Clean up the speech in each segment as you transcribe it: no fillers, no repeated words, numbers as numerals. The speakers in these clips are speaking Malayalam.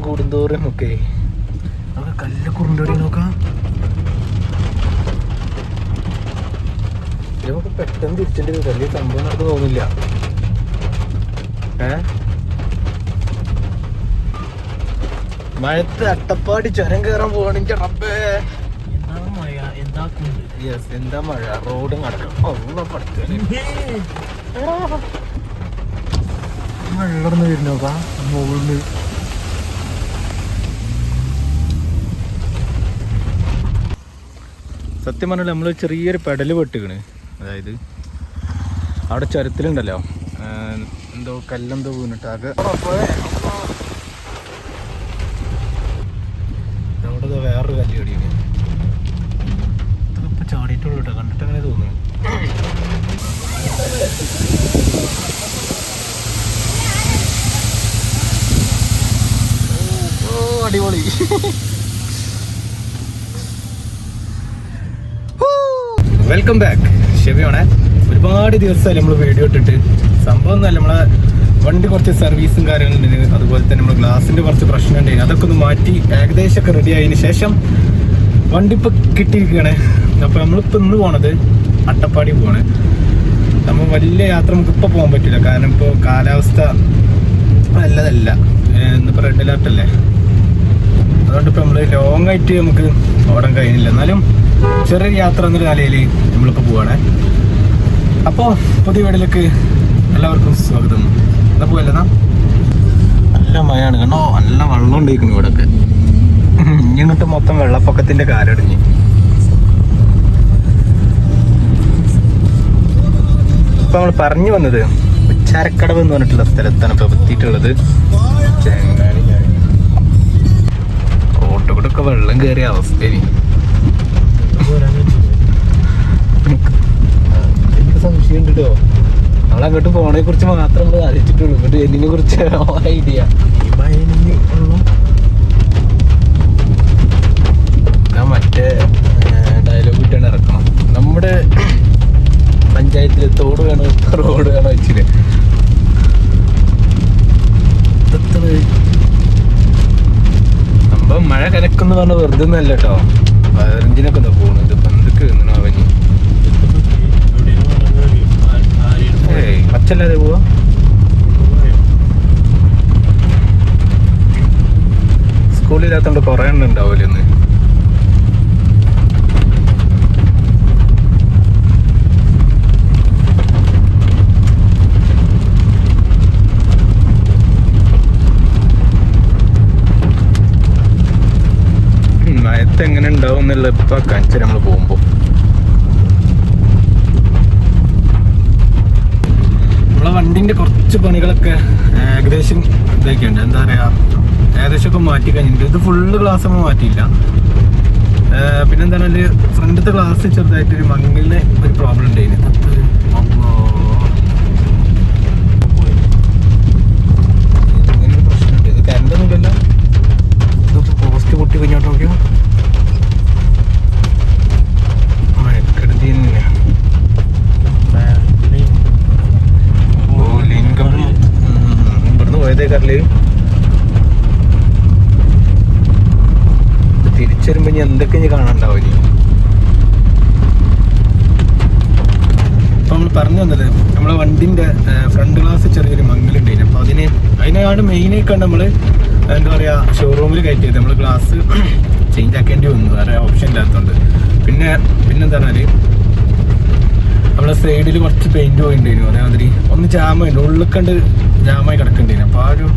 കൂടുന്തോറും ഒക്കെ കല്ല് കുറുണ്ടോടി നോക്കാം. നമുക്ക് പെട്ടെന്ന് തിരിച്ചേണ്ടി വരും. വലിയ സംഭവം നമുക്ക് തോന്നില്ല. മഴത്ത് അട്ടപ്പാടി ചുരം കയറാൻ പോവാണെങ്കിൽ റബ്ബേ എന്താ മഴ, എന്താ കുണ്ട്. യെസ്, എന്താ മഴ. റോഡ് നടക്കണം. വെള്ളം വരുന്ന നോക്കാം മുകളിൽ. സത്യം പറഞ്ഞാൽ നമ്മൾ ചെറിയൊരു പെടല് പെട്ടുകണ്. അതായത് അവിടെ ചുരത്തിലുണ്ടല്ലോ എന്തോ കല്ലെന്തോ വീണിട്ട് ആകെ അവിടെ വേറൊരു കല്ല് കടിയാണ്. ഇപ്പൊ ചാടിയിട്ടുള്ളൂ കേട്ടോ, കണ്ടിട്ട് അങ്ങനെ തോന്നുന്നു. ഓ അടിപൊളി. Welcome back. ഷെബിയാണേ. ഒരുപാട് ദിവസമായി നമ്മൾ വീഡിയോ ഇട്ടിട്ട്. സംഭവം ഒന്നുമല്ല, നമ്മളെ വണ്ടി കുറച്ച് സർവീസും കാര്യങ്ങളുണ്ട്. അതുപോലെ തന്നെ നമ്മൾ ഗ്ലാസിന്റെ കുറച്ച് പ്രശ്നം ഉണ്ടായിരുന്നു. അതൊക്കെ ഒന്ന് മാറ്റി ഏകദേശമൊക്കെ റെഡി ആയതിനു ശേഷം വണ്ടി ഇപ്പൊ കിട്ടിയിരിക്കുകയാണ്. അപ്പൊ നമ്മളിപ്പോ ഇന്ന് പോണത് അട്ടപ്പാടി പോവാണ്. നമ്മൾ വലിയ യാത്ര നമുക്ക് ഇപ്പൊ പോകാൻ പറ്റില്ല, കാരണം ഇപ്പോൾ കാലാവസ്ഥ നല്ലതല്ല. ഇന്നിപ്പോ റെഡ് അലർട്ട് അല്ലേ, അതുകൊണ്ട് ഇപ്പൊ നമ്മള് ലോങ് ആയിട്ട് നമുക്ക് ഓടാൻ കഴിയുന്നില്ല. എന്നാലും ചെറിയൊരു യാത്ര എന്നൊരു നിലയിൽ നമ്മളിപ്പോൾ പോവാണ്. അപ്പോൾ പുതിയ വീട്ടിലേക്ക് എല്ലാവർക്കും സ്വാഗതം. എന്നാ പോയല്ലേ, നല്ല മഴയാണ് കണ്ടോ, നല്ല വെള്ളം ഉണ്ടായിരിക്കുന്നു ഇവിടെയൊക്കെ. ഇങ്ങോട്ട് മൊത്തം വെള്ളപ്പൊക്കത്തിന്റെ കാലടിഞ്ഞ്. ഇപ്പൊ നമ്മൾ പറഞ്ഞു വന്നത് ഉച്ചാരക്കടവ് എന്ന് പറഞ്ഞിട്ടുള്ള സ്ഥലത്താണ് ഇപ്പൊ എത്തിയിട്ടുള്ളത്. റോട്ടുകൂടൊക്കെ വെള്ളം കയറിയ അവസ്ഥയിൽ എനിക്ക് സംശയം ഉണ്ട് കേട്ടോ. നമ്മളങ്ങോട്ട് പോണെ കുറിച്ച് മാത്രം നമ്മൾ ആലോചിച്ചിട്ടുള്ളൂ. ഇങ്ങോട്ട് ഇതിനെ കുറിച്ച് ഐഡിയ മറ്റേ ഡയലോഗ് ഇട്ടാണ് ഇറക്കണം. നമ്മുടെ പഞ്ചായത്തില് തോട് വേണോ റോഡ് വേണോ വെച്ചിട്ട് സംഭവം മഴ കനക്കെന്ന് പറഞ്ഞ വെറുതെ ഒന്നല്ല കേട്ടോ. 15-നൊക്കെ എന്താ പോകുന്നത്. ഇപ്പൊ എന്തൊക്കെ അവന് പച്ചല്ലാതെ പോവാ. സ്കൂളില്ലാത്തോണ്ട് കൊറേ എണ്ണം ഉണ്ടാവൂലേ ഇന്ന്. മയത്ത് എങ്ങനെ ഉണ്ടാവും എന്നുള്ള ഇപ്പൊ കാണിച്ചു നമ്മള് പോകുമ്പോ. നമ്മളെ വണ്ടിന്റെ കുറച്ച് പണികളൊക്കെ ഏകദേശം ഇതൊക്കെയുണ്ട്. എന്താ പറയാ, ഏകദേശം ഒക്കെ മാറ്റി കഴിഞ്ഞിട്ടുണ്ട്. ഇത് ഫുള്ള് ഗ്ലാസ് ഒന്നും മാറ്റിയില്ല. പിന്നെന്താണ്, ഫ്രണ്ടത്തെ ഗ്ലാസ് ചെറുതായിട്ടൊരു മങ്ങിലിന് ഒരു പ്രോബ്ലം ഉണ്ടായിരുന്നു. ഇങ്ങനൊരു പ്രശ്നമുണ്ട്. ഇത് കറണ്ടൊന്നുമില്ലല്ലോ. ഇത് പോസ്റ്റ് പൊട്ടി കഴിഞ്ഞോട്ട് നോക്കിയോ. മഴക്കെടുതി തന്നെ. ഇവിടുന്ന് പോയതേ കറല് തിരിച്ചുവരുമ്പോ ഇനി എന്തൊക്കെ ഇനി കാണാണ്ടാവില്ല. ഇപ്പൊ നമ്മൾ പറഞ്ഞു വന്നത് നമ്മളെ വണ്ടിന്റെ ഫ്രണ്ട് ഗ്ലാസ് ചെറിയൊരു മങ്ങലുണ്ടായിരുന്നു. അപ്പൊ അതിനാണ് മെയിനായിക്കാണ്ട് നമ്മള് എന്താ പറയാ ഷോറൂമിൽ കയറ്റിയത്. നമ്മള് ഗ്ലാസ് ചേഞ്ച് ആക്കേണ്ടി വന്നു, വേറെ ഓപ്ഷൻ ഇല്ലാത്തതുകൊണ്ട്. പിന്നെന്താ പറഞ്ഞാല് നമ്മളെ സൈഡിൽ കുറച്ച് പെയിന്റ് പോയിട്ടുണ്ടായിരുന്നു. അതേമാതിരി ഒന്ന് ജാമുണ്ട്, ഉള്ളിൽ കണ്ട് ജാമായി കിടക്കണ്ടായിരുന്നു. അപ്പൊ ആ ഒരു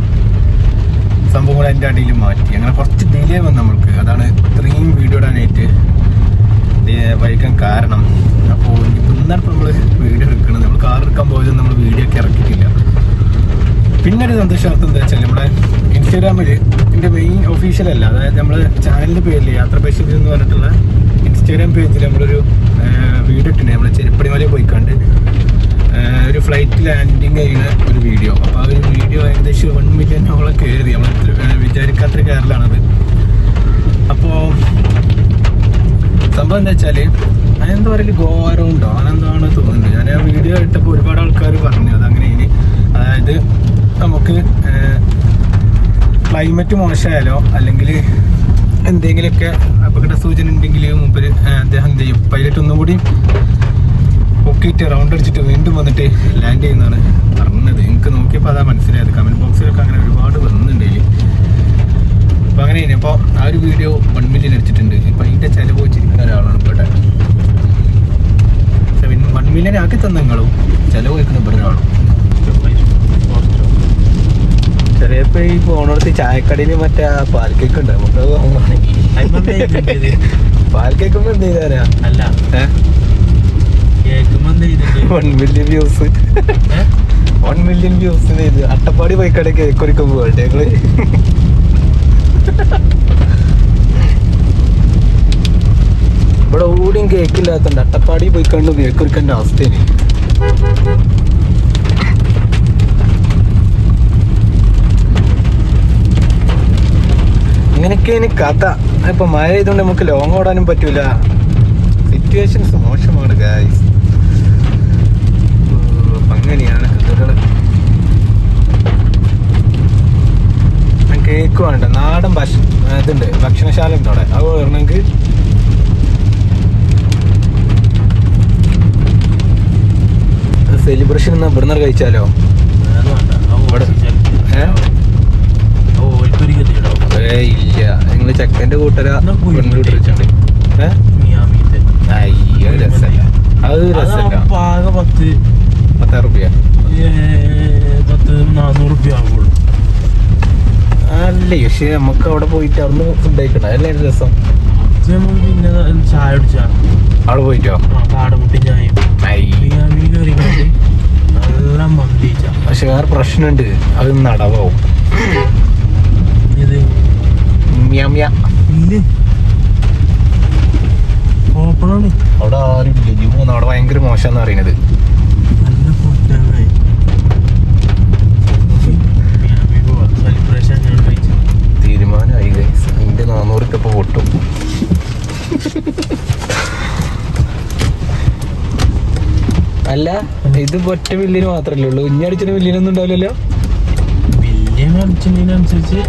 സംഭവം കൂടെ അതിൻ്റെ അടിയിൽ മാറ്റി. അങ്ങനെ കുറച്ച് ഡിലേ വന്നു നമ്മൾക്ക്. അതാണ് ഇത്രയും വീഡിയോ ഇടാനായിട്ട് വൈകാൻ കാരണം. അപ്പോൾ ഇന്നലെ നമ്മൾ വീഡിയോ എടുക്കണം. നമ്മൾ കാർ എടുക്കാൻ പോയത് നമ്മൾ വീഡിയോ ഒക്കെ ഇറക്കിയിട്ടില്ല. പിന്നെ ഒരു സന്തോഷാർത്ഥം എന്താ വെച്ചാൽ നമ്മുടെ ഇൻസ്റ്റാഗ്രാമിൽ എൻ്റെ മെയിൻ ഒഫീഷ്യലല്ല, അതായത് നമ്മൾ ചാനലിൻ്റെ പേരിൽ യാത്ര പരിശീലനം എന്ന് പറഞ്ഞിട്ടുള്ള ഇൻസ്റ്റാഗ്രാം പേജിൽ നമ്മളൊരു വീഡിയോ ഇട്ടിട്ടുണ്ട്. നമ്മൾ ചെരുപ്പടിമലയിൽ പോയിക്കാണ്ട് ഒരു ഫ്ലൈറ്റ് ലാൻഡിങ് ചെയ്യുന്ന ഒരു വീഡിയോ. അപ്പോൾ ആ ഒരു വീഡിയോ ഏകദേശം 1 മില്യണോളം കയറി. നമ്മൾ വിചാരിക്കാത്തൊരു കയറലാണത്. അപ്പോൾ സംഭവം എന്താ വെച്ചാൽ അതെന്താ പറയുക, ഘോരം ഉണ്ടോ അതെന്താണ് തോന്നുന്നുണ്ട്. ഞാൻ ആ വീഡിയോ ഇട്ടപ്പോൾ ഒരുപാട് ആൾക്കാർ പറഞ്ഞു അതങ്ങനെ. അതായത് നമുക്ക് ക്ലൈമറ്റ് മോശമായാലോ അല്ലെങ്കിൽ എന്തെങ്കിലുമൊക്കെ അപകട സൂചന ഉണ്ടെങ്കിൽ മുമ്പ് അദ്ദേഹം എന്ത് ചെയ്യും, പൈലറ്റ് ഒന്നും കൂടി പൊക്കിയിട്ട് റൗണ്ട് അടിച്ചിട്ട് വീണ്ടും വന്നിട്ട് ലാൻഡ് ചെയ്യുന്നതാണ് പറഞ്ഞത്. എനിക്ക് നോക്കിയപ്പോൾ അതാ മനസ്സിലായത്. കമൻറ്റ് ബോക്സിലൊക്കെ അങ്ങനെ ഒരുപാട് വന്നിട്ടുണ്ട് അതിൽ. അപ്പോൾ അങ്ങനെ അപ്പോൾ ആ ഒരു വീഡിയോ 1 മില്യൺ അടിച്ചിട്ടുണ്ട്. ഇപ്പം അതിൻ്റെ ചിലവ് വെച്ചിരിക്കുന്ന ഒരാളാണ് ഇവിടെ. 1 മില്യൺ ആക്കി തന്ന നിങ്ങളും ചിലവ് വയ്ക്കുന്ന ഇവിടെ ഒരാളും. ചെറിയപ്പോൾ ഈ പോണോടത്ത് ചായക്കടയിൽ മറ്റേ പാൽ കേക്ക് ഉണ്ട്, നമുക്ക് വാങ്ങുവാണെങ്കിൽ പാൽ കേക്കുമ്പോൾ എന്ത് ചെയ്താരാ അല്ല 1 മില്യൺ വ്യൂസ് 1 മില്യൺ വ്യൂസ് ചെയ്ത് അട്ടപ്പാടി പോയിക്കട കേക്ക് ഒരുക്കാൻ പോകട്ടെ ഞങ്ങള്. ഇവിടെ ഓടിയും കേക്കില്ലാത്തണ്ട് അട്ടപ്പാടി പോയിക്കണ്ട് കേക്ക് ഒരുക്കേണ്ട അവസ്ഥയാണ്. ഇങ്ങനെയൊക്കെയാണ് കഥ. ഇപ്പൊ മഴ ചെയ്തുകൊണ്ട് നമുക്ക് ലോങ് ഓടാനും പറ്റൂല. സിറ്റുവേഷൻസ് മോശമാണ് ഗായ്സ്. അങ്ങനെയാണ് കഥകള്. കേക്ക് വേണ്ട, നാടൻ ഇതുണ്ട്, ഭക്ഷണശാല ഉണ്ട് അവിടെ. അത് വരണമെങ്കിൽ സെലിബ്രേഷൻ എന്നാ ഇവിടുന്ന് കഴിച്ചാലോ? ഇല്ല, നിങ്ങള് ചെക്കൻ്റെ കൂട്ടരാ പെണ്ണുകൂട്ടർ വെച്ചോണ്ട് അയ്യോ രസമല്ല. അത് രസമല്ല. 10,000 റുപ്യ 400 ആകുള്ളൂ. അല്ലേ, പക്ഷെ നമുക്ക് അവിടെ പോയിട്ട് അവിടുന്ന് ഫുഡ് കഴിക്കണം, അതല്ലേ രസം. പിന്നെ ചായ കുടിച്ചാ അവിടെ പോയിട്ടോ കാടമുട്ടി ചായ നല്ല മന്തി. പക്ഷെ വേറെ പ്രശ്നമുണ്ട്, അത് നടവാവും. ഇത് ഓപ്പണാണ്. അവിടെ ആരും ഇല്ല, ജീവൻ അവിടെ ഭയങ്കര മോശമെന്ന് പറയുന്നത്. നല്ല ഫുഡാണ്. സെലിബ്രേഷൻ തീരുമാനമായി ഗൈസ്. എൻ്റെ 400 ഇപ്പൊ പൊട്ടും. അല്ല, ഇത് ഒറ്റ മില്യന് മാത്രല്ലേ ഉള്ളൂ, ഇനി അടിച്ചിട്ട് മില്യനൊന്നും ഉണ്ടാവില്ലല്ലോ. മില്യൻ അടിച്ചതിനനുസരിച്ച്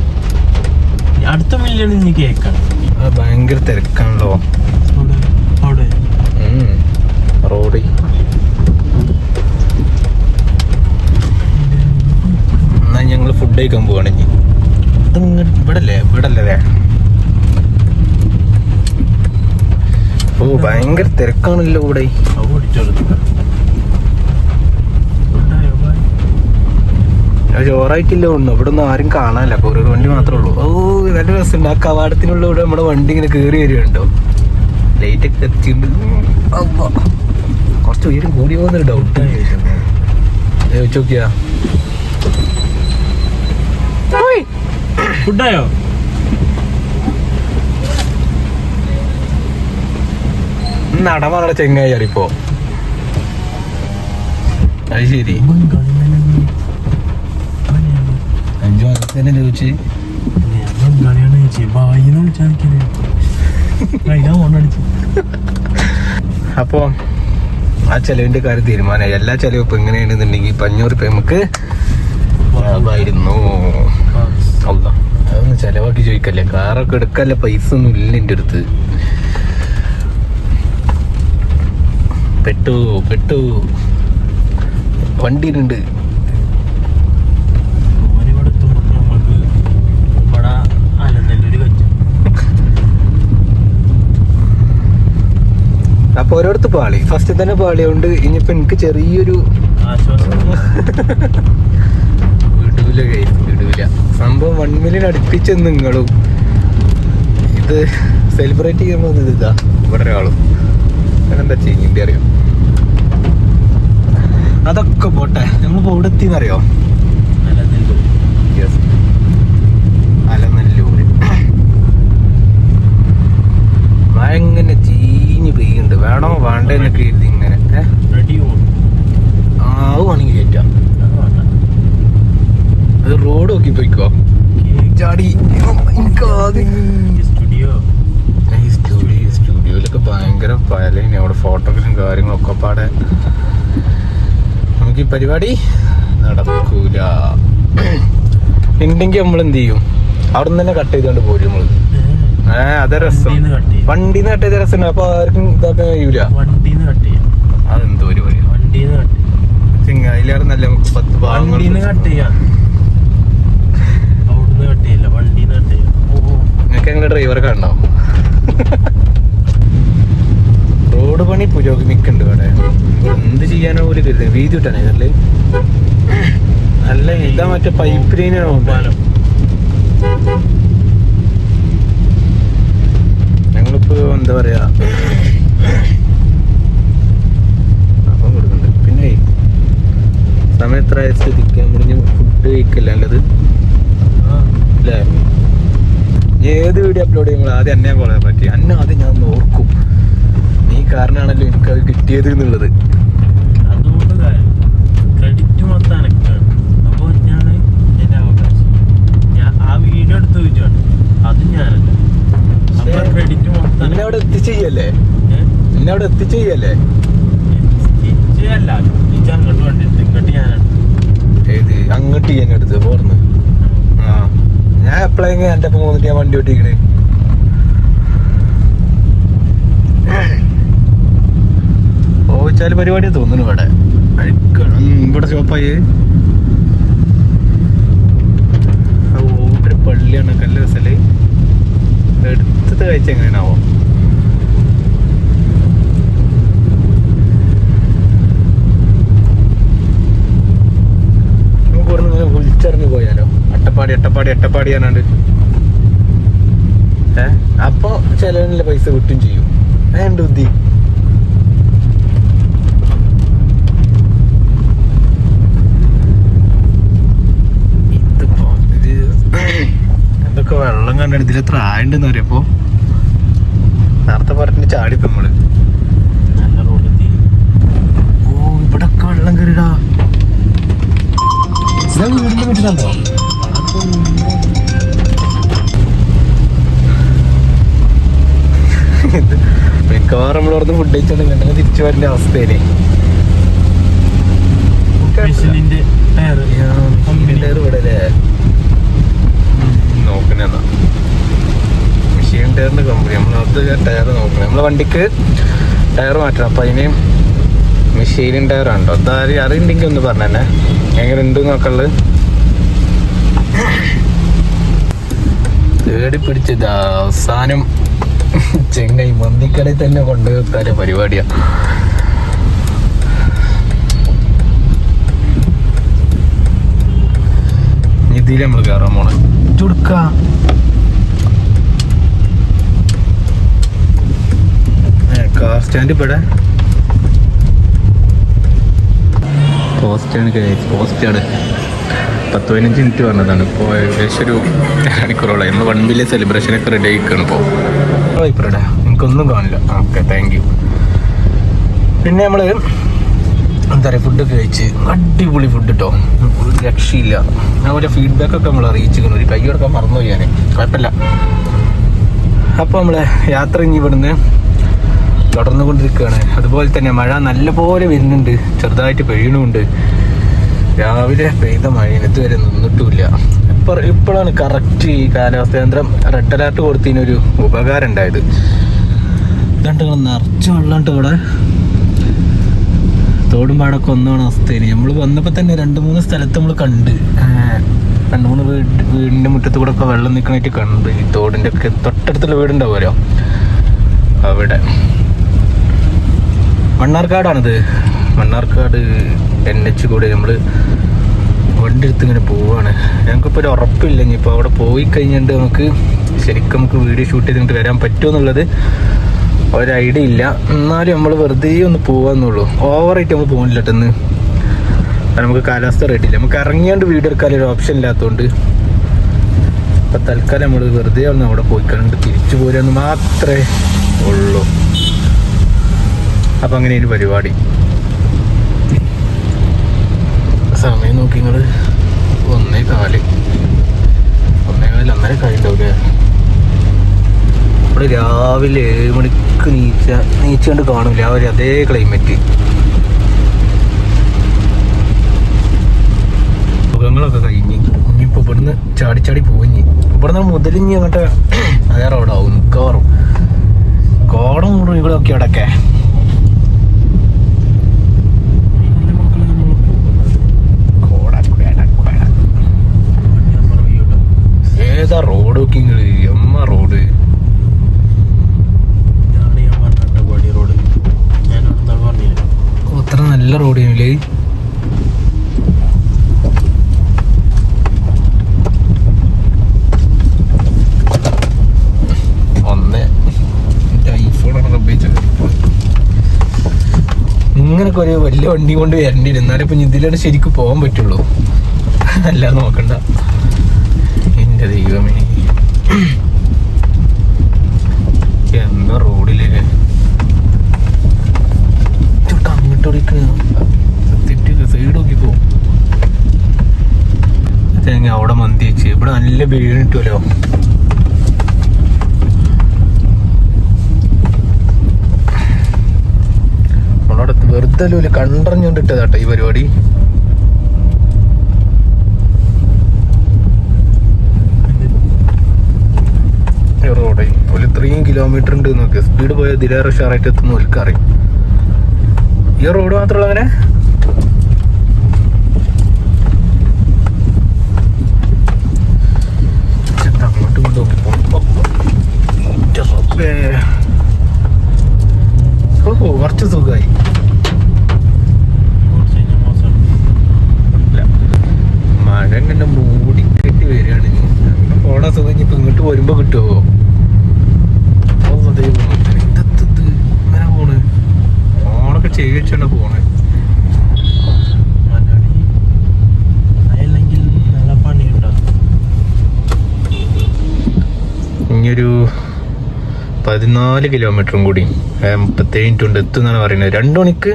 അടുത്ത മില്യൺ ഇനി കേൾക്കണം. ഭയങ്കര തിരക്കാണല്ലോ അവിടെ റോഡ്. എന്നാ ഞങ്ങള് ഫുഡ് കഴിക്കാൻ പോവാണ്. ഇനി ഇവിടെ അല്ലേ ഓ ഭയങ്കര തിരക്കാണല്ലോ ഇവിടെ. ചോറായിട്ടില്ല ഒന്നും, ഇവിടെ ഒന്നും ആരും കാണാനില്ല, കൊറിയർ വണ്ടി മാത്രമേ ഉള്ളൂ. ഓ നല്ല രസമുണ്ട്. ആ കവാടത്തിനുള്ള ഇവിടെ നമ്മുടെ വണ്ടി ഇങ്ങനെ കയറി വരുന്നുണ്ടോ, ലൈറ്റ് ഒക്കെ എത്തിയിട്ടുണ്ട്. കുറച്ച് ഉയരം കൂടി പോകുന്നൊരു ഡൗട്ട് ചോദിച്ചു നോക്കിയാ. ഫുഡായോ? നടമാണോ ചെങ്ങായി അറിയിപ്പോ. അത് ശരി, 5 മാസത്തേനെ ചോദിച്ച് അപ്പൊ ആ ചെലവിന്റെ കാര്യം തീരുമാനമായി. എല്ലാ ചെലവും ഇപ്പൊ എങ്ങനെയാണെന്നുണ്ടെങ്കിൽ 500 രൂപ നമുക്ക് ലാഭമായിരുന്നു. അതൊന്ന് ചെലവാക്കി ചോദിക്കല്ലേ, കാറൊക്കെ എടുക്കല്ല, പൈസ ഒന്നും ഇല്ല എൻ്റെ അടുത്ത്. പെട്ടു വണ്ടിയിലുണ്ട്. അപ്പൊ ഓരോരുത്ത് പാളി, ഫസ്റ്റ് തന്നെ പാളിയോണ്ട് ഇനിയിപ്പോ എനിക്ക് ചെറിയൊരു വിടൂല സംഭവം. 1 മില്യൺ അടുപ്പിച്ച് നിങ്ങളും ഇത് സെലിബ്രേറ്റ് ചെയ്യുമ്പോ ഇതാ ഇവിടെ ഒരാളും എന്താ ചെയ്യേണ്ടി അറിയോ. അതൊക്കെ പോട്ടെ, നമ്മളിപ്പോ ഇവിടെ എത്തിയെന്നറിയോ? അലനല്ലൂര്. മഴ ഇങ്ങനെ ചീഞ്ഞ് പെയ്യുന്നുണ്ട്. വേണോ വേണ്ടെന്നൊക്കെ എഴുതി ഇങ്ങനെ ആവുകയാണെങ്കിൽ കയറ്റാം. അത് റോഡ് നോക്കി പോയിക്കോ ചാടി. സ്റ്റുഡിയോയിലൊക്കെ ഭയങ്കര പയലേനെ, അവിടെ ഫോട്ടോഗ്രാഫും കാര്യങ്ങളൊക്കെ പാടെ. നമുക്ക് ഈ പരിപാടി നടക്കൂല. ഉണ്ടെങ്കിൽ നമ്മൾ എന്ത് ചെയ്യും, അവിടെ നിന്ന് തന്നെ കട്ട് ചെയ്തോണ്ട് പോരും നമ്മള്. അതെ രസം. വണ്ടിന്ന് കട്ട് ചെയ്ത രസം. അപ്പൊ ആർക്കും ഇതാക്കാൻ കഴിയൂല. വണ്ടിന്ന് കട്ട് ചെയ്യാം. അതെന്തോ ഒരു പറയും വണ്ടിന്ന് കട്ട് ചെയ്യാം. അതിലേറെ നല്ല 10 വണ്ടിന്ന് കട്ട് ചെയ്യാം. അവിടുന്ന് കട്ട് ചെയ്യില്ല, വണ്ടിന്ന് കട്ട് ചെയ്യാം. നിങ്ങൾക്ക് എങ്ങനെ ഡ്രൈവറെ കാണണോ? റോഡ് പണി പുരോഗമിക്കുന്നുണ്ട് ഇവിടെ. എന്ത് ചെയ്യാനോ പോലും കരുത്. വീതി കിട്ടാനേ കല്ലേ അല്ല ഇതാ മറ്റേ പൈപ്പ് ലൈനാണോ പാലം. ഞങ്ങളിപ്പോ എന്താ പറയാ അപ്പം കൊടുക്കുന്നുണ്ട്. പിന്നെ സമയത്തായ സ്ഥിതിക്ക് നമ്മളിഞ്ഞ് ഫുഡ് കഴിക്കല്ല നല്ലത് അല്ലേ? ഏത് വീഡിയോ അപ്ലോഡ് ചെയ്യുമ്പോൾ ആദ്യം എന്നെ കൊള്ളാൻ പറ്റി. എന്നെ ആദ്യം ഞാൻ ഓർക്കും. നീ കാരണമാണല്ലോ എനിക്കത് കിട്ടിയത് എന്നുള്ളത്. അതുകൊണ്ട് ക്രെഡിറ്റ് മൊത്തം എനക്കാണ്. അപ്പോൾ ഞാൻ എൻ്റെ അവകാശം ഞാൻ ആ വീഡിയോ എടുത്ത് ചോദിച്ചാണ്. അത് ഞാനല്ല. അപ്പോൾ ക്രെഡിറ്റ് മൊത്തം എന്നെ അവിടെ എത്തിച്ചെയ്യല്ലേ? അല്ല ഇത് അങ്ങോട്ട് വേണ്ടിയിട്ട് ഇങ്ങോട്ട് ഞാനാണ്. ഏത് അങ്ങോട്ട് ചെയ്യാൻ എടുത്ത് പോർന്ന്? ആ ഞാൻ എപ്പോഴെങ്കിലും എൻ്റെ ഒപ്പം പോന്നിട്ട് ഞാൻ വണ്ടി ഓട്ടിക്കണേ. ഓച്ചാല് പരിപാടി തോന്നുന്നു ഇവിടെ. ഇവിടെ ഷോപ്പായി ഒരു പള്ളിയാണ്. കല്ല് രസല് എടുത്തത് കഴിച്ച എങ്ങനെയാണാവോ? നമുക്ക് ഇവിടെ വിളിച്ചറിഞ്ഞു പോയാലോ? അട്ടപ്പാടി ആനാണ്ട്. അപ്പൊ ചെലവിനുള്ള പൈസ കിട്ടും ചെയ്യും. വേണ്ട ബുദ്ധി. എന്തൊക്കെ വെള്ളം കണ്ടിട്ട് ഇതിൽ എത്ര ആയുണ്ടെന്ന് പറയപ്പോ നേരത്തെ പറഞ്ഞ ചാടിപ്പോ നമ്മള്. നല്ല റോഡ്. ഓ ഇവിടൊക്കെ വെള്ളം കയറിടാ. വീടിന്റെ വീട്ടിലുണ്ടോ? മിക്കവാറും നമ്മളോർന്ന് ഫുഡ് കഴിച്ചോണ്ട് കണ്ടെങ്കിൽ തിരിച്ചു വരേണ്ട അവസ്ഥയിലേ. ഇവിടെ നോക്കണ മെഷീൻ ടയറിന്റെ കമ്പനി. നമ്മളത് ടയർ നോക്കണം. നമ്മളെ വണ്ടിക്ക് ടയർ മാറ്റണം. അപ്പൊ അതിന് മെഷീൻ ടയറാണോ അതാരും അറിയണ്ടെങ്കിൽ ഒന്ന് പറഞ്ഞെ എങ്ങനെ ഉണ്ട് നോക്കള്ളത്. തേടി പിടിച്ചത് അവസാനം ചെങ്ങൈ മന്തിക്കടയിൽ തന്നെ കൊണ്ടുവെക്കാരെ പരിപാടിയാ. ഇതിൽ നമ്മൾ കയറാൻ പോണ ചുടുക്ക. കാർ സ്റ്റാൻഡ് ഇവിടെ പോസ്റ്റാണ് 10-15 മിനിറ്റ് പറഞ്ഞതാണ്. ഇപ്പോൾ ഏകദേശം ഒരു മണിക്കൂറോളായി. നമ്മൾ 1 മില്യൺ സെലിബ്രേഷനൊക്കെ റെഡി ആയിക്കാണ്. ഇപ്പോൾ ഇപ്പറടാ എനിക്കൊന്നും കാണില്ല. Okay thank you. പിന്നെ നമ്മൾ എന്താ പറയുക ഫുഡൊക്കെ കഴിച്ച് അടിപൊളി ഫുഡ് കേട്ടോ. ഒരു രക്ഷയില്ല. അതുപോലെ ഫീഡ്ബാക്കൊക്കെ നമ്മൾ അറിയിച്ചിരിക്കുന്നു. ഒരു കൈ കൊടുക്കാൻ മറന്നു ഞാൻ. കുഴപ്പമില്ല. അപ്പോൾ നമ്മളെ യാത്ര ഇനി ഇവിടുന്ന് തുടർന്നുകൊണ്ടിരിക്കുകയാണ്. അതുപോലെ തന്നെ മഴ നല്ലപോലെ വരുന്നുണ്ട്. ചെറുതായിട്ട് പെയ്യണമുണ്ട്. രാവിലെ പെയ്ത മഴ ഇതുവരെ നിന്നിട്ടുമില്ല. ഇപ്പോഴാണ് കറക്റ്റ് ഈ കാലാവസ്ഥ കേന്ദ്രം റെഡ് അലർട്ട് കൊടുത്തതിനൊരു ഉപകാരം ഉണ്ടായത്. ഇതാണ്ട് നിറച്ച് വെള്ളമുണ്ട് ഇവിടെ. തോടും പാടൊക്കെ ഒന്നാണ് അവസ്ഥയിൽ. നമ്മൾ വന്നപ്പോൾ തന്നെ 2-3 സ്ഥലത്ത് നമ്മൾ കണ്ട്. 2-3 വീടിൻ്റെ മുറ്റത്ത് കൂടെ ഒക്കെ വെള്ളം നിൽക്കണായിട്ട് കണ്ട്. ഈ തോടിൻ്റെ ഒക്കെ തൊട്ടടുത്തുള്ള വീടുണ്ടാവുമല്ലോ അവിടെ. മണ്ണാർക്കാടാണിത്. മണ്ണാർക്കാട് NH കൂടെ നമ്മൾ വണ്ടി എടുത്ത് ഇങ്ങനെ പോവാണ്. ഞങ്ങൾക്കിപ്പോൾ ഒരു ഉറപ്പില്ല ഇനിയിപ്പോൾ അവിടെ പോയി കഴിഞ്ഞിട്ട് ശരിക്കും നമുക്ക് വീഡിയോ ഷൂട്ട് ചെയ്തിട്ട് വരാൻ പറ്റുമോ എന്നുള്ളത് ഒരു ഐഡിയ ഇല്ല. എന്നാലും നമ്മൾ വെറുതെ ഒന്ന് പോവാന്നുള്ളൂ. ഓവറായിട്ട് നമ്മൾ പോകുന്നില്ല കേട്ടെന്ന്. നമുക്ക് കാലാവസ്ഥ റെഡിയില്ല. നമുക്ക് ഇറങ്ങിയാണ്ട് വീഡിയോ എടുക്കാനൊരു ഓപ്ഷൻ ഇല്ലാത്തതുകൊണ്ട് ഇപ്പം തൽക്കാലം നമ്മൾ വെറുതെ ഒന്ന് അവിടെ പോയി കണ്ട് തിരിച്ചു പോരാന്ന് മാത്രമേ ഉള്ളൂ. അപ്പം അങ്ങനെ ഒരു പരിപാടി. സമയം നോക്കി നിങ്ങൾ 1:15 1:15 കഴിഞ്ഞിട്ടാവില്ലേ? ഇവിടെ രാവിലെ 7 മണിക്ക് നീച്ചുകൊണ്ട് കാണും രാവിലെ അതേ ക്ലൈമറ്റ്. സുഖങ്ങളൊക്കെ കഴിഞ്ഞ് ഇനിയിപ്പോൾ ഇവിടുന്ന് ചാടി പോഞ്ഞ് ഇവിടുന്ന് മുതലിഞ്ഞ് അങ്ങോട്ട് അതേ റോഡാവും മിക്കവാറും. കോടം മുറികളൊക്കെ അവിടെയൊക്കെ ഏതാ റോഡ് നോക്കിങ്ങള് എമ്മ റോഡ്. അത്ര നല്ല റോഡ് ചെയ്യണില്ലേ. ഇങ്ങനൊക്കെ ഒരു വലിയ വണ്ടി കൊണ്ട് വരേണ്ടി വരും, എന്നാലും ഇപ്പൊ ഇതിലാണ് ശരിക്കും പോകാൻ പറ്റുള്ളൂ, അല്ലാതെ നോക്കണ്ട. എന്റെ ദൈവമേ എന്താ റോഡില് അങ്ങോട്ട് സൈഡ് നോക്കിപ്പോ. അവിടെ മന്തി വെച്ച് ഇവിടെ നല്ല ബിരിയാണി കിട്ടുമല്ലോ. നമ്മളവിടെ വെറുതെ കണ്ടറിഞ്ഞോണ്ടിട്ടതാട്ടോ ഈ പരിപാടി. റോഡേ ഒരു 3 കിലോമീറ്റർ ഉണ്ട് നോക്കിയ സ്പീഡ് പോയ ഇതിലേറെ ഉഷാറായിട്ട് എത്തുന്നു എനിക്കറിയും. ഈ റോഡ് മാത്രമുള്ള അങ്ങനെ അങ്ങോട്ടും ഇങ്ങോട്ടും കുറച്ച് സുഖമായി. മഴ ഇങ്ങനെ മൂടിക്കെട്ടി വരികയാണ്. പോണ സുഖം ഇപ്പൊ ഇങ്ങോട്ട് വരുമ്പോ കിട്ടുമോ? ഇങ്ങനെ പോണ് ഫോണൊക്കെ ചെയ്യിച്ചാണ് പോണേ. ഇനിയൊരു 14 കിലോമീറ്ററും കൂടി 37 മിനിറ്റ് കൊണ്ട് എത്തും എന്നാണ് പറയുന്നത്. 2 മണിക്ക്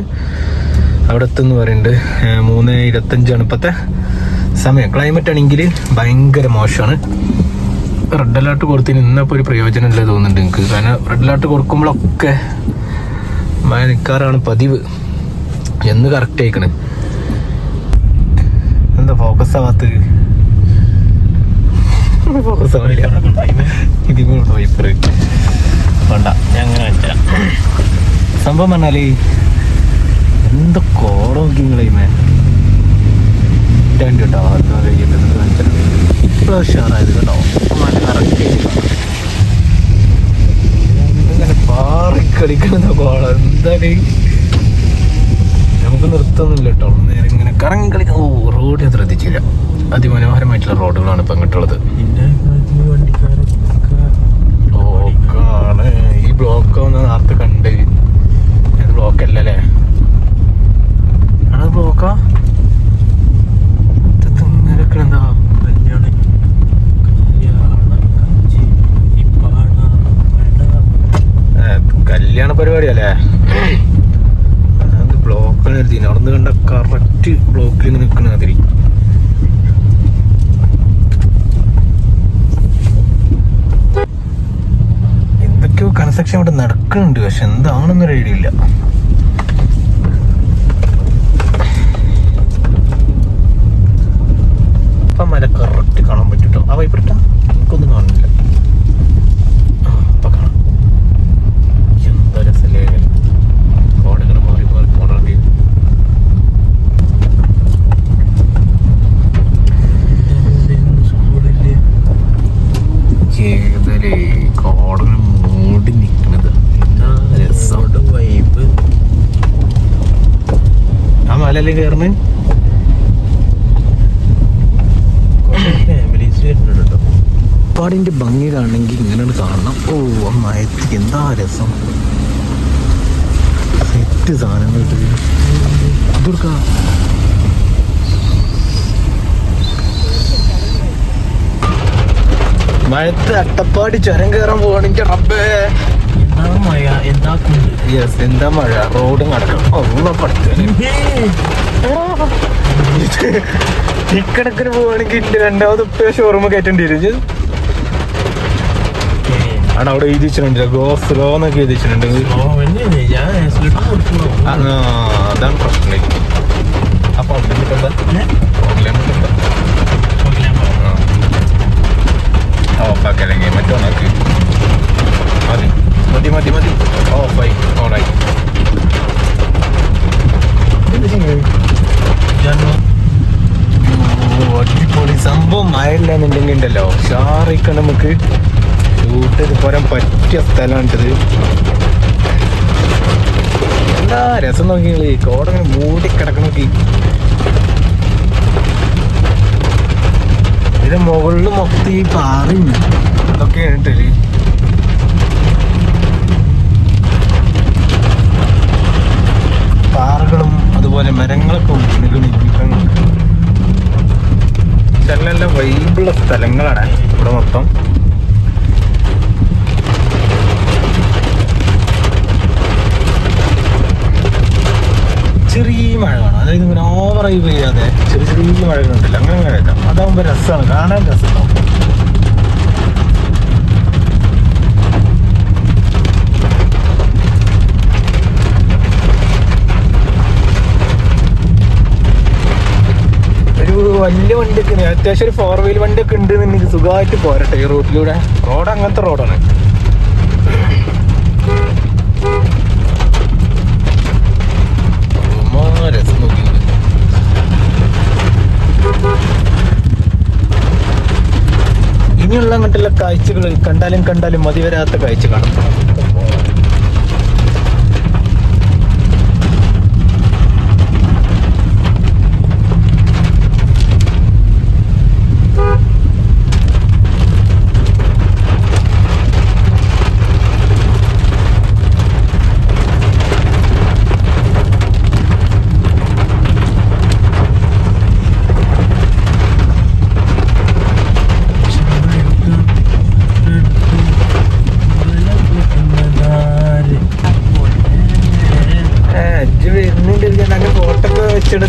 അവിടെ എത്തുമെന്ന് പറയുന്നുണ്ട്. 3:25 ഇപ്പോഴത്തെ സമയം. ക്ലൈമറ്റ് ആണെങ്കിൽ ഭയങ്കര മോശമാണ്. റെഡ് അലേർട്ട് കൊടുത്തിന് ഇന്നപ്പോൾ ഒരു പ്രയോജനം ഇല്ല തോന്നുന്നുണ്ട് എനിക്ക്. കാരണം റെഡ് അലേർട്ട് കൊടുക്കുമ്പോഴൊക്കെ മഴ നിൽക്കാറാണ് പതിവ്. എന്ന് കറക്റ്റ് ആയിക്കണ്. എന്താ ഫോക്കസ് ആവാത്ത? ഫോക്കസ് ആവില്ല. ഇതിങ്ങോട്ട് വൈപ്പർ വേണ്ട, ഞാൻ അങ്ങനെ വെച്ചാൽ സംഭവം പറഞ്ഞാല് എന്താ കോട നോക്കിങ്ങളെ കേട്ടോ. ഇപ്പോഴും ഉഷാറായത് കേട്ടോ. നല്ല കറക്റ്റ് ഇങ്ങനെ പാറിക്കളിക്കുന്ന കോട. എന്തായാലും നമുക്ക് നിർത്തുന്നില്ല കേട്ടോ. നേരെ ഇങ്ങനെ കറങ്ങി കളിക്കാൻ. റോഡ് ഞാൻ ശ്രദ്ധിച്ചില്ല. അതിമനോഹരമായിട്ടുള്ള റോഡുകളാണ് ഇപ്പം അങ്ങോട്ടുള്ളത്. ബ്ലോക്കാണ്. ഈ ബ്ലോക്ക് ഒന്ന് നേരത്തെ കണ്ട്. അത് ബ്ലോക്കല്ലേ? അത് ബ്ലോക്കാ? ഇങ്ങനെയൊക്കെ എന്താ കല്യാണ പരിപാടിയല്ലേ? അത് ബ്ലോക്കാണ് എഴുതി. നടന്ന് കണ്ട കറക്റ്റ് ബ്ലോക്കിൽ ഇങ്ങനെ നിൽക്കണ അതിരി. എന്തൊക്കെയോ കൺസ്ട്രക്ഷൻ അവിടെ നടക്കുന്നുണ്ട്. പക്ഷെ എന്താണെന്നൊരു ഐഡിയ ഇല്ല. ഇപ്പം മല കറക്റ്റ് കാണാൻ പറ്റൂട്ടോ. ആ വൈപ്പിട്ട എനിക്കൊന്നും കാണുന്നില്ല. ഇപ്പം കാണാം. എന്താ രസല്ലേ കോടങ്ങനെ മാറി മാറി പോണേ. ഏതല്ലേ കോടങ്ങനെ മൂടി നിൽക്കുന്നത്. എന്താ രസം. വൈബ്. ആ മലല്ലേ കയറുന്നത്? പാടിന്റെ ഭംഗി കാണണമെങ്കിൽ ഇങ്ങനെ കാണണം. ഓ ആ മയത്തേക്ക് എന്താ രസം. സെറ്റ് സാധനങ്ങൾ ഇതൊക്കെ മഴത്ത് അട്ടപ്പാടി ചുരം കയറാൻ പോവാണെങ്കിൽ റബ്ബേ യെസ് എന്താ മഴ. റോഡും നടക്കണം. ഇക്കണക്കിന് പോവാണെങ്കിൽ എന്റെ 2ാമത് ഷോറൂം കയറ്റേണ്ടി വരും. ആണ് അവിടെ എഴുതി വെച്ചിട്ടുണ്ട്. ഗോ സ്ലോ എന്നൊക്കെ എഴുതി വെച്ചിട്ടുണ്ട്. അതാണ് പ്രശ്നം. ആ പ്രോബ്ലം കിട്ടണ്ട. പ്രോബ്ലം കിട്ടണ്ട. ഓഫാക്കല്ലെങ്കിൽ മറ്റോണാക്ക് മതി മതി മതി മതി ഓഫായി ഓണായി. അടിപൊളി സംഭവം. മഴയില്ലാന്നുണ്ടെങ്കിൽ ഉണ്ടല്ലോ ഷാറിക്ക നമുക്ക് ഷൂട്ട് ചെയ്ത് പോരാൻ പറ്റിയ സ്ഥലമാണിത്. എന്താ രസം നോക്കിയാളി, കോടങ്ങനെ മൂടിക്കിടക്കണ നോക്കി. ഇതിന്റെ മുകളിൽ മൊത്തം ഈ പാറയും അതൊക്കെയാണ് ഇട്ടല്. പാറകളും അതുപോലെ മരങ്ങളൊക്കെ നല്ല വൈബുള്ള സ്ഥലങ്ങളാണ് ഇവിടെ മൊത്തം. ചെറിയ മഴ കാണാം, അതായത് ഇങ്ങനെ ഓവറായി പെയ്യാതെ ചെറിയ ചെറിയ മഴകളുണ്ടല്ലോ, അങ്ങനെ കേൾക്കാം. അതാകുമ്പോൾ രസമാണ്, കാണാൻ രസമുണ്ടാവും. ഒരു വലിയ വണ്ടിയൊക്കെ അത്യാവശ്യം ഒരു 4 വീൽ വണ്ടിയൊക്കെ ഉണ്ട് എന്നുണ്ടെങ്കിൽ സുഖമായിട്ട് പോരട്ടെ ഈ റോഡിലൂടെ. റോഡ് അങ്ങനത്തെ റോഡാണ്. രസം നോക്കി ഇനിയുള്ള അങ്ങോട്ടുള്ള കാഴ്ചകൾ കണ്ടാലും കണ്ടാലും മതി വരാത്ത കാഴ്ച കാണും.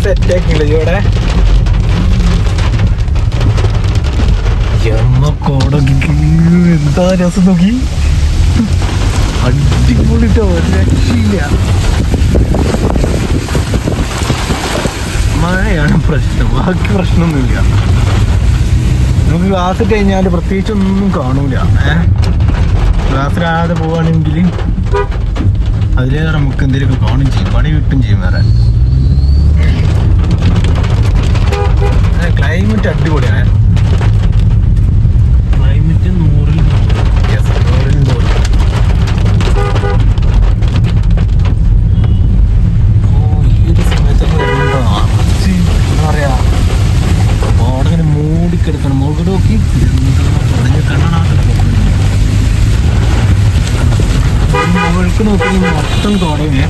സെറ്റ് ആക്കിയില്ല ഇവിടെ എന്താ രസം നോക്കി. അടിപൊളിട്ടോ, ഒരു രക്ഷയില്ല. മഴയാണ് പ്രശ്നം, ബാക്കി പ്രശ്നമൊന്നുമില്ല. നമുക്ക് ക്ലാസ് കഴിഞ്ഞാൽ പ്രത്യേകിച്ച് ഒന്നും കാണൂല. ക്ലാസ്സിലാതെ പോവാണെങ്കിൽ അതിലേറെ നമുക്ക് എന്തെങ്കിലുമൊക്കെ കാണും ചെയ്യും, പണി കിട്ടും ചെയ്യും. വേറെ ക്ലൈമറ്റ് അടിപൊളിയാണ്. ക്ലൈമറ്റ് 100-ൽ 100. ഈ ഒരു സമയത്തൊക്കെ വരുന്നുണ്ടോ എന്താ പറയാ, ഓടങ്ങനെ മൂടിക്കെടുക്കണം. മുകളിൽ നോക്കി മുകൾക്ക് നോക്കി മൊത്തം കോടങ്ങ.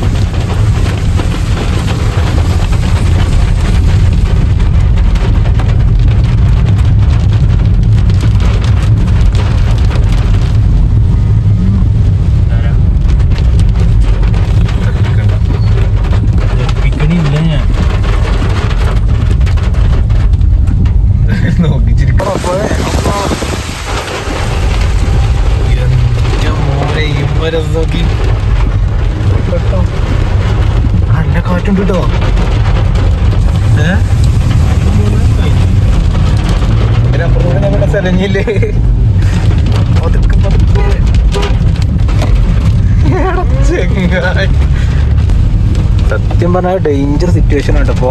നോക്കി നല്ല കാറ്റുണ്ട് കേട്ടോ. അപ്പുറത്തെ സ്ഥലഞ്ഞില്ലേ സത്യം പറഞ്ഞാൽ ഡേഞ്ചർ സിറ്റുവേഷൻ ആണ് ഇപ്പോ.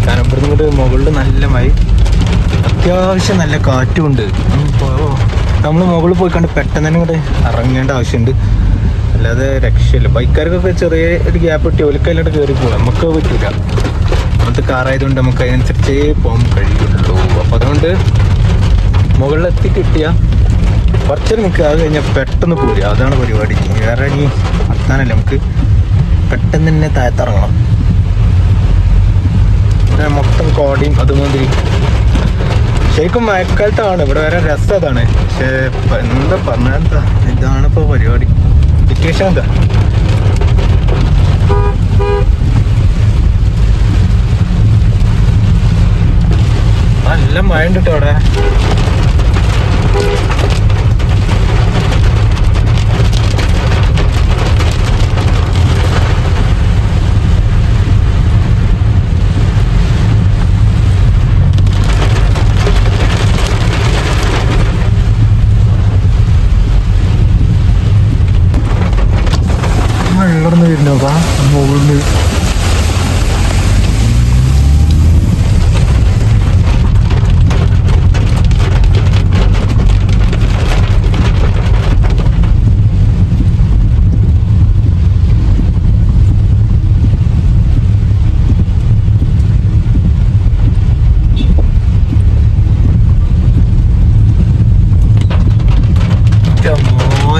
കാരണം ഇവിടുന്ന് ഇങ്ങോട്ട് മുകളിൽ നല്ല മഴ, അത്യാവശ്യം നല്ല കാറ്റും ഉണ്ട്. നമ്മൾ മുകളിൽ പോയി കണ്ട് പെട്ടെന്ന് തന്നെ ഇങ്ങോട്ട് ഇറങ്ങേണ്ട ആവശ്യമുണ്ട്, അല്ലാതെ രക്ഷയില്ല. ബൈക്കാർക്കൊക്കെ ചെറിയ ഒരു ഗ്യാപ്പ് കിട്ടി ഒലിക്കല്ലാണ്ട് കയറി പോകാം, നമുക്ക് പറ്റില്ല. അങ്ങനത്തെ കാറായതുകൊണ്ട് നമുക്ക് അതിനനുസരിച്ചേ പോകാൻ കഴിയുള്ളൂ. അപ്പോൾ അതുകൊണ്ട് മുകളിലെത്തി കിട്ടിയ കുറച്ച് നിൽക്കുക, അത് കഴിഞ്ഞാൽ പെട്ടെന്ന് പോരുക, അതാണ് പരിപാടി. വേറെ ഇനി എത്താനല്ല, നമുക്ക് പെട്ടെന്ന് തന്നെ താഴത്തിറങ്ങണം. ഇവിടെ മൊത്തം കോടയും അതുമാതിരി. ശരിക്കും മഴക്കാലത്താണ് ഇവിടെ വരെ രസം അതാണ്. പക്ഷേ എന്താ പറഞ്ഞാൽ എന്താ, ഇതാണിപ്പോൾ പരിപാടി. സിറ്റുവേഷൻ എന്താ നല്ല മഴ ഉണ്ട് കേട്ടോ അവിടെ.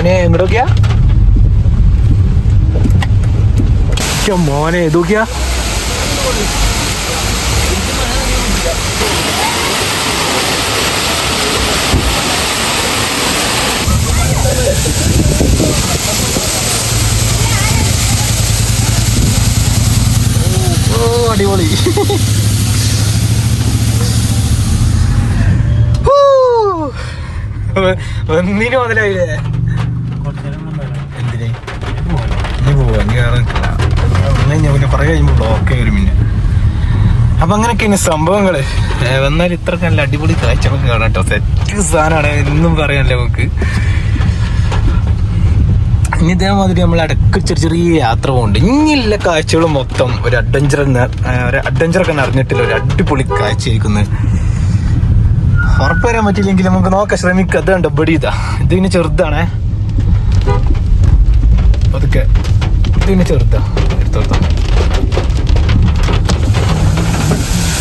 മോനെ എങ്ങോട്ടൊക്കെയാ മോനെ ഏതൊക്കെയാ അടിപൊളി ഒന്നിനും മുതലായില്ലേ എന്തിന് ഇനി പോവാ ഇനി വേറെ നിൽക്കില്ല പിന്നെ കുറെ കഴിയുമ്പോൾ ബ്ലോക്ക് വരും പിന്നെ അപ്പൊ അങ്ങനെയൊക്കെയാണ് സംഭവങ്ങള് വന്നാൽ ഇത്ര നല്ല അടിപൊളി കാഴ്ചകളൊക്കെ കാണാം കേട്ടോ സെറ്റ് സാധനമാണ് എന്നും പറയാനല്ലേ നമുക്ക് ഇനി ഇതേമാതിരി നമ്മൾ ഇടയ്ക്ക് ചെറിയ ചെറിയ യാത്ര പോകുന്നുണ്ട് ഇനിയുള്ള കാഴ്ചകൾ മൊത്തം ഒരു അഡ്വഞ്ചറൊക്കെ നിറഞ്ഞിട്ടില്ല ഒരു അടിപൊളി കാഴ്ചയായിരിക്കുന്നത് ഉറപ്പ് വരാൻ പറ്റില്ലെങ്കിൽ നമുക്ക് നോക്കാൻ ശ്രമിക്കാം അതുണ്ട് ബടി ഇതാ ഇതിന് ചെറുതാണേ അതൊക്കെ ഇതിന് ചെറുതാ എടുത്തോർത്താം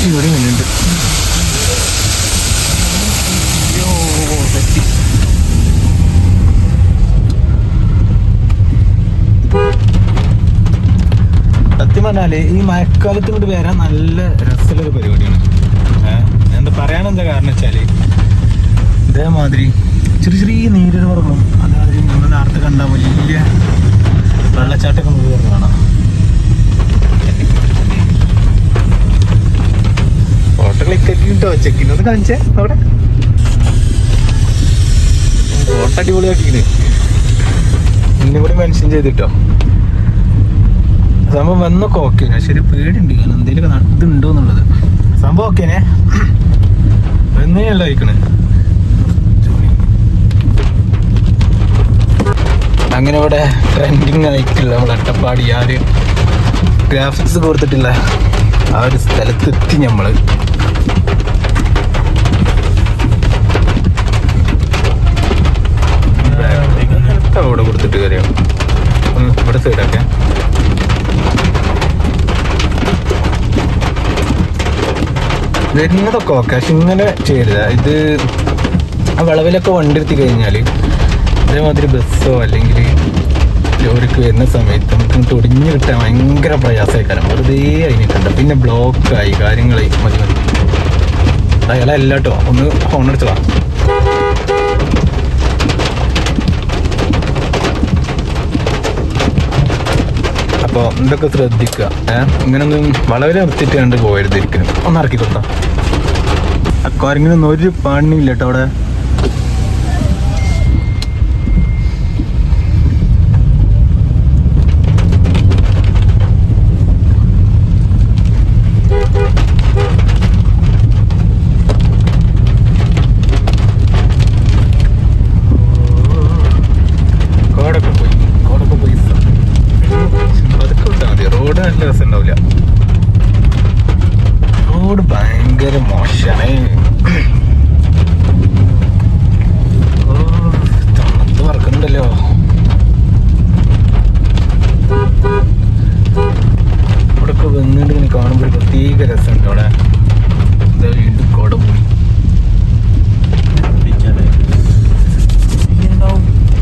ഇവിടെ ഇങ്ങനെയുണ്ട് സത്യം പറഞ്ഞാല് ഈ മഴക്കാലത്തിനോട് വരാൻ നല്ല രസമുള്ളൊരു പരിപാടിയാണ് എന്താ പറയാനെന്താ കാരണം വെച്ചാല് ഇതേമാതിരി ചെറിയ ചെറിയ നീരുറവകളും അതായത് നമ്മൾ നേരത്തെ കണ്ട വലിയ വെള്ളച്ചാട്ടമൊക്കെ നമുക്ക് കാണാം ഫോട്ടോ ക്ലിക്കിട്ടോ ചെക്കിനൊന്ന് കാണിച്ചേ അവിടെ ഫോട്ടോ അടിപൊളിയാക്കിന് ഇന്നും കൂടി മെൻഷൻ ചെയ്തിട്ടോ സംഭവം വന്നൊക്കെ ഓക്കേനെ ശരി പേടിയുണ്ട് ഞാൻ എന്തെങ്കിലും ഇതുണ്ടോ എന്നുള്ളത് സംഭവം ഓക്കേനെ എന്നല്ല കഴിക്കണേ അങ്ങനെ ഇവിടെ ട്രെൻഡിങ് ആയിട്ടുള്ള നമ്മൾ അട്ടപ്പാടി ആ ഒരു ഗ്രാഫിക്സ് കൊടുത്തിട്ടില്ല ആ ഒരു സ്ഥലത്തെത്തി നമ്മള് അവിടെ കൊടുത്തിട്ട് കയറിയോ ഇവിടെ സൈഡൊക്കെ വരുന്നതൊക്കെ ഓക്കെ പക്ഷെ ഇങ്ങനെ ചെയ്യരുത് ഇത് ആ വിളവിലൊക്കെ വണ്ടി എടുത്തി കഴിഞ്ഞാൽ അതേമാതിരി ബസ്സോ അല്ലെങ്കിൽ ലോറിക്ക് വരുന്ന സമയത്ത് നമുക്ക് ഒടിഞ്ഞു കിട്ടാൻ ഭയങ്കര പ്രയാസമായിക്കാരം വെറുതെ അതിനിട്ടുണ്ട് പിന്നെ ബ്ലോക്കായി കാര്യങ്ങളായി മതി മതി അയാളല്ല കേട്ടോ ഒന്ന് ഹോൺ അടിച്ചതാ അപ്പോൾ ഇതൊക്കെ ശ്രദ്ധിക്കുക ഇങ്ങനൊന്നും വളവിൽ നിർത്തിയിട്ട് കണ്ട് പോയരുത് ഒരിക്കലും ഒന്ന് ഇറക്കി കൊടുത്താം അക്വാറിങ്ങിനൊന്നും ഒരു പണിയില്ല കേട്ടോ അവിടെ റോഡ് ഭയങ്കര മോശമാണ് തണുത്ത് പറക്കുന്നുണ്ടല്ലോ ഇവിടെയൊക്കെ വന്നിട്ട് ഇങ്ങനെ കാണുമ്പോൾ ഒരു പ്രത്യേക രസമുണ്ട് അവിടെ എന്താ വീണ്ടും കോട പോയി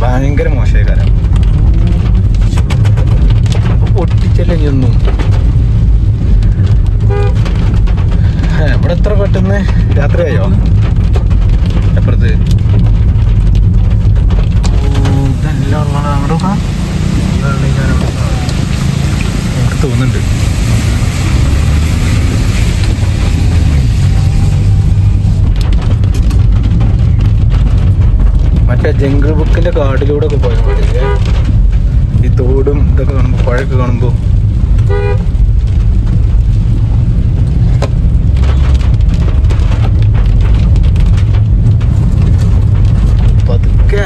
ഭയങ്കര മോശമായ കാലം പൊട്ടിച്ചല്ലേ ഒന്നും ഇവിടെ എത്ര പെട്ടെന്ന് രാത്രിയായോ അപ്പുറത്ത് എനിക്ക് തോന്നുന്നുണ്ട് മറ്റേ ജംഗിൾ ബുക്കിന്റെ കാട്ടിലൂടെ ഒക്കെ പോയാൽ മതി ഈ തോടും ഇതൊക്കെ കാണുമ്പോ പുഴയൊക്കെ കാണുമ്പോ പതുക്കെ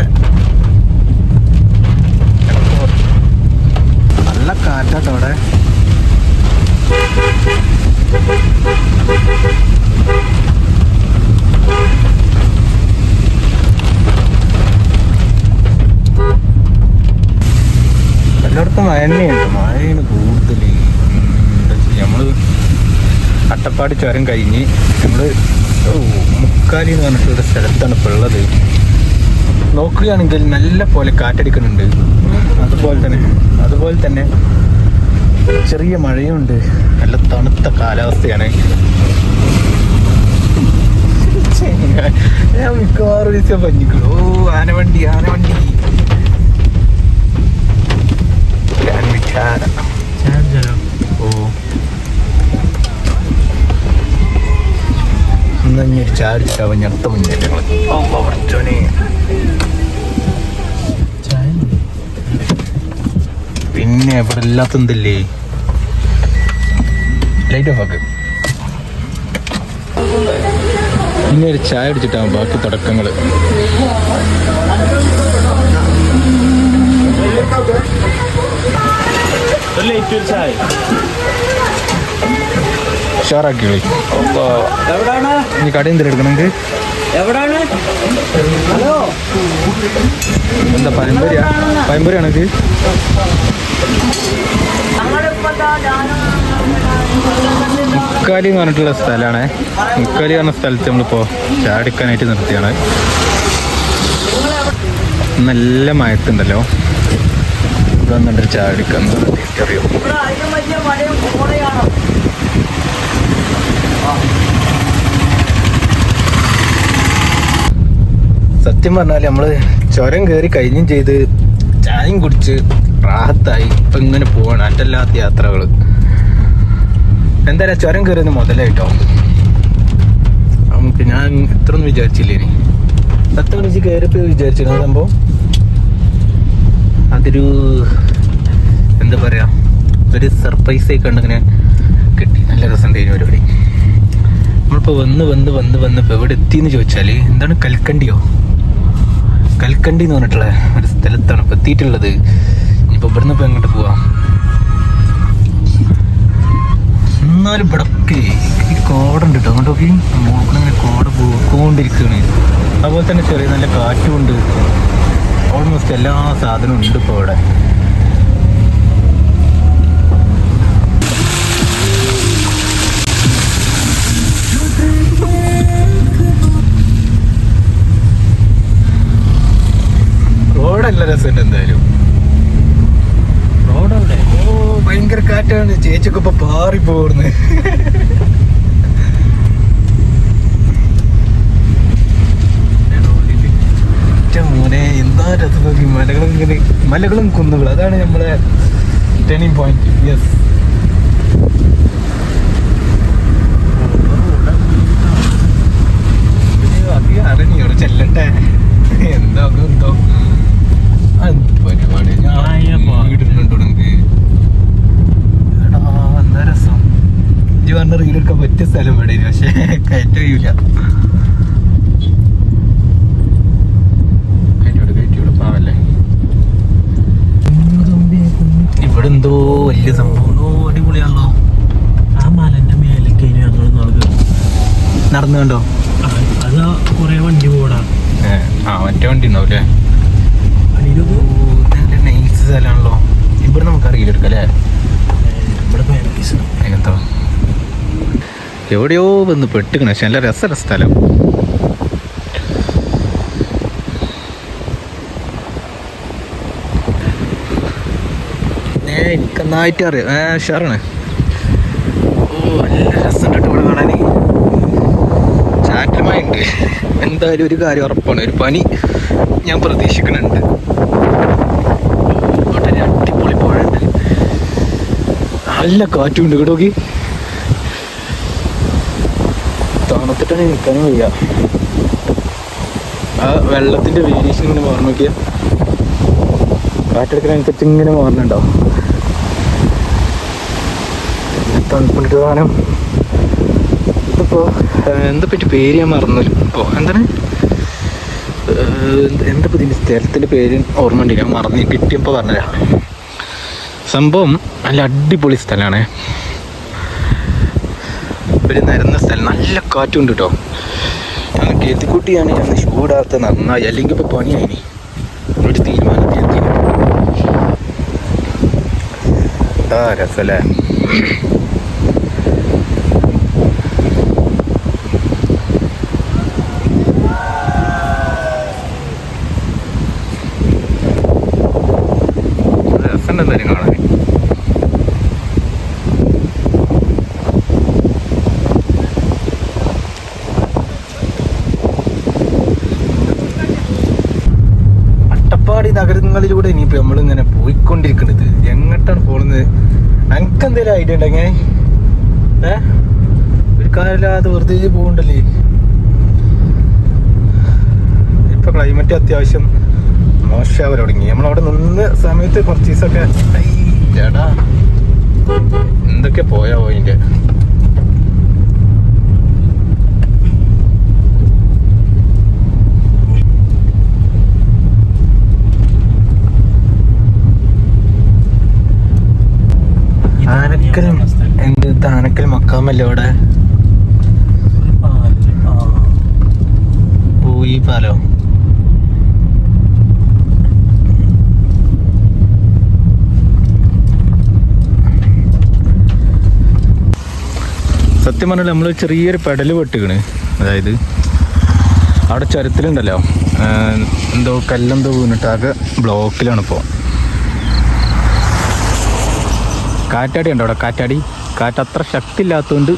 നല്ല കാറ്റാട്ടോ അവിടെ എല്ലായിടത്തും മഴ തന്നെയുണ്ട് മഴയാണ് കൂടുതൽ നമ്മള് അട്ടപ്പാടി ചുരം കഴിഞ്ഞ് നമ്മള് മുക്കാലി എന്ന് പറഞ്ഞിട്ടുള്ള സ്ഥലത്താണ് ഇപ്പോൾ ഉള്ളത് നോക്കുകയാണെങ്കിൽ നല്ല പോലെ കാറ്റടിക്കുന്നുണ്ട്. അതുപോലെ തന്നെ ചെറിയ മഴയുണ്ട്. നല്ല തണുത്ത കാലാവസ്ഥയാണ്. ഞാൻ മിക്കവാറും ദിവസം പഞ്ഞിക്കുള്ളൂ. ആനവണ്ടി എന്നൊരു ചാടിച്ചാവ ഞത്ത മുന്നേറ്റങ്ങൾ. പിന്നെ ഇവിടെ എല്ലാത്തതില്ലേ ലൈറ്റ് ഓഫ് ആക്ക്. പിന്നെ ഒരു ചായ അടിച്ചിട്ടാവും ബാക്കി തുടക്കങ്ങള്. ഉഷാറാക്കി നീ കടയിൽ എന്തെങ്കിലും എടുക്കണമെങ്കിൽ എന്താ പയമ്പൊരിയാണെങ്കിൽ മുക്കാലി എന്ന് പറഞ്ഞിട്ടുള്ള സ്ഥലമാണ്. മുക്കാലി പറഞ്ഞ സ്ഥലത്ത് നമ്മളിപ്പോൾ ചാടിക്കാനായിട്ട് നിർത്തിയാണ്. നല്ല മയത്തുണ്ടല്ലോ. ഇവിടെ വന്നിട്ട് ചാടിക്കാൻ അറിയോ? സത്യം പറഞ്ഞാൽ നമ്മള് ചുരം കയറി കഴിഞ്ഞും ചെയ്ത് ചായയും കുടിച്ച് റാഹത്തായി ഇപ്പൊ ഇങ്ങനെ പോവാണ്. അറ്റല്ലാത്ത യാത്രകള്. എന്തായാലും ചുരം കയറിയത് മുതലായിട്ടോ. നമുക്ക് ഞാൻ ഇത്രയൊന്നും വിചാരിച്ചില്ലേനി. 10 മണിക്ക് കയറിപ്പോ വിചാരിച്ചിരുന്നു സംഭവം. അതൊരു എന്താ പറയാ, ഒരു സർപ്രൈസ് ആയി കണ്ടിങ്ങനെ കിട്ടി. നല്ല രസമുണ്ടായിരുന്നു പരിപാടി. നമ്മളിപ്പോ വന്ന് ഇപ്പൊ എവിടെ എത്തിന്ന് ചോദിച്ചാല് എന്താണ് കൽക്കണ്ടി എന്ന് പറഞ്ഞിട്ടുള്ള ഒരു സ്ഥലത്താണ് ഇപ്പൊ എത്തിയിട്ടുള്ളത്. ഇനിയിപ്പോ ഇവിടുന്ന് ഇപ്പൊ എങ്ങോട്ട് പോവാം? എന്നാലും ഇവിടൊക്കെ ഈ കോടുണ്ട് കേട്ടോ. അങ്ങോട്ടൊക്കെ മോക്കണിങ്ങനെ കോട പോയിക്കൊണ്ടിരിക്കുകയാണ്. അതുപോലെ തന്നെ ചെറിയ നല്ല കാറ്റുമുണ്ട്. ഓൾമോസ്റ്റ് എല്ലാ സാധനവും ഉണ്ട് ഇപ്പോൾ ഇവിടെ. റോഡല്ല രസമുണ്ട് എന്തായാലും. റോഡവിടെ ഭയങ്കര കാറ്റാണ്. ചേച്ചിയൊക്കെ ഇപ്പൊ പാറി പോർന്ന്. മോനെ എന്താ രസം നോക്കി. മലകളും കുന്നുകളും, അതാണ് നമ്മളെ ടേണിംഗ് പോയിന്റ്. യെസ്, അധികം അറിഞ്ഞോ ചെല്ലട്ടെ. എന്തോ പരിപാടി വീടിനുണ്ടോ നിനക്ക്? എടാ എന്താ രസം. ഇജ്ജ് പറഞ്ഞ റീലെടുക്കാൻ പറ്റിയ സ്ഥലം ഇവിടെ, പക്ഷെ കയറ്റ കഴിയൂല. പാവല്ലേ. ഇവിടെ എന്തോ വലിയ സംഭവം. അടിപൊളിയാണല്ലോ. ആ മലന്റെ മേലേക്ക് ഞങ്ങൾ നടന്നു കണ്ടോ? അത് കൊറേ വണ്ടി പോടാ. മറ്റേ വണ്ടി ഉണ്ടാവൂലേ? നല്ല നൈസ് സ്ഥലമാണല്ലോ. ഇവിടെ നമുക്ക് അറിയില്ലെടുക്കാം അല്ലേ? അതിനെന്തോ എവിടെയോ വന്ന് പെട്ടുകണ. പക്ഷെ നല്ല രസമുള്ള സ്ഥലം. എനിക്ക് നന്നായിട്ട് അറിയാം. ഉഷാറാണ്. നല്ല രസമുണ്ട് ഇവിടെ കാണാൻ. ചാറ്റലുമായുണ്ട്. എന്തായാലും ഒരു കാര്യം ഉറപ്പാണ്, ഒരു പനി ഞാൻ പ്രതീക്ഷിക്കുന്നുണ്ട്. വളരെ അടിപൊളി പുഴയുണ്ട്. നല്ല കാറ്റുണ്ട് കേട്ടോക്കി. തണുത്തിട്ടാണ് നിൽക്കാനും വയ്യ. ആ വെള്ളത്തിന്റെ വേരിയേഷൻ ഇങ്ങനെ മാറി നോക്കിയാ കാറ്റെടുക്കുന്നതിനനുസരിച്ച് ഇങ്ങനെ മാറുന്നുണ്ടാവും. തണുപ്പിട്ട് സാധനം. ഇതിപ്പോ എന്താ പറ്റി പേര് ഞാൻ മറന്നല്ലോ. ഇപ്പോ എന്താണ് എന്താ ഇതിൻ്റെ സ്ഥലത്തിൻ്റെ പേര് ഓർമ്മ ഉണ്ട്. ഞാൻ മറന്നു കിട്ടിയപ്പോൾ പറഞ്ഞുതരാ. സംഭവം നല്ല അടിപൊളി സ്ഥലമാണ്. ഒരു നിരന്ന സ്ഥലം, നല്ല കാറ്റുണ്ട് കേട്ടോ. ഞാൻ കെത്തിക്കുട്ടിയാണ് ഞാൻ ചൂടാത്ത നന്നായി, അല്ലെങ്കിൽ ഇപ്പോൾ പണിയായി. ഒരു തീരുമാനത്തിലെത്തി. രസല്ലേ. നഗരങ്ങളിലൂടെ ഇനിയിപ്പോ നമ്മളിങ്ങനെ പോയിക്കൊണ്ടിരിക്കുന്നത്. എങ്ങോട്ടാണ് പോകുന്നത്? എനിക്ക് എന്തെങ്കിലും ഐഡിയ ഉണ്ടെങ്കിൽ ഒരു കാര്യമില്ലാതെ വെറുതെ പോകണ്ടല്ലേ. ഇപ്പൊ ക്ലൈമറ്റ് അത്യാവശ്യം മോശമാവൽ തുടങ്ങി. നമ്മളവിടെ നിന്ന് സമയത്ത് കുറച്ച് ദിവസമൊക്കെ ചേട്ടാ എന്തൊക്കെ പോയാവോ അതിന്റെ. ആനക്കൽ മക്കാമല്ലേ അവിടെ? ഓ ഈ പാലോ? സത്യം പറഞ്ഞാൽ നമ്മൾ ചെറിയൊരു പെടൽ വെട്ടുകണ്. അതായത് അവിടെ ചുരത്തിലുണ്ടല്ലോ എന്തോ കല്ലെന്തോ വീണിട്ട് ആകെ ബ്ലോക്കിലാണ് ഇപ്പോൾ. കാറ്റാടി ഉണ്ടോ അവിടെ? കാറ്റ് അത്ര ശക്തി ഇല്ലാത്തതുകൊണ്ട്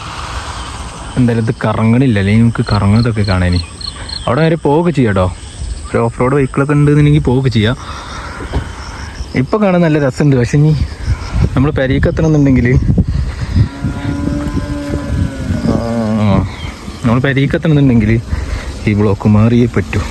എന്തായാലും ഇത് കറങ്ങണില്ല. അല്ലെങ്കിൽ നമുക്ക് കറങ്ങുന്നതൊക്കെ കാണാൻ അവിടെ വരെ പോവുക ചെയ്യാം കേട്ടോ. ഒരു ഓഫ് റോഡ് വെഹിക്കിളൊക്കെ ഉണ്ടെന്നുണ്ടെങ്കിൽ പോവുക ചെയ്യാം. ഇപ്പോൾ കാണാൻ നല്ല രസമുണ്ട്. പക്ഷെ ഇനി നമ്മൾ പെരീക്ക് എത്തണമെന്നുണ്ടെങ്കിൽ ഈ ബ്ലോക്ക് മാറിയേ പറ്റൂ.